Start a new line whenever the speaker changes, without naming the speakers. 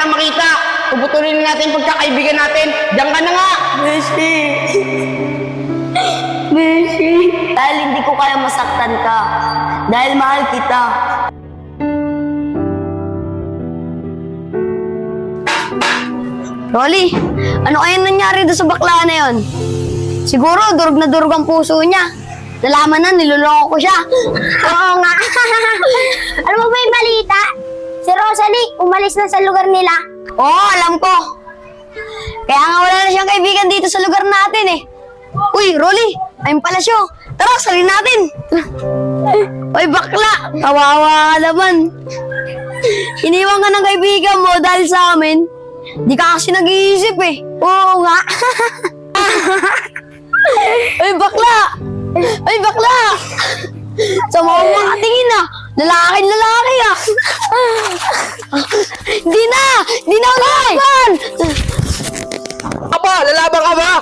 na makita. Puputulin na natin pagkakaibigan natin. Diyan ka na nga.
Beshi. Beshi. Dahil hindi ko kaya masaktan ka. Dahil mahal kita.
Rolly, ano kaya nangyari doon sa bakla na yon? Siguro, durog na durog ang puso niya. Nalaman na, niloloko ko siya.
Oo nga. Ano mo ba yung balita? Si Rosalie, umalis na sa lugar nila.
Oo, alam ko. Kaya nga wala na siyang kaibigan dito sa lugar natin eh. Uy, Rolly, ayun pala siya. Tara, salin natin. Uy, bakla, kawawa ka naman. Iniwan ka ng kaibigan mo dahil sa amin. Di ka kasi nag-iisip eh.
Oo nga.
Uy, bakla! Uy, bakla! Sa mga makatingin ah. Lalaki ah. Di na ako lalaban!
Aba, lalaban ka ba?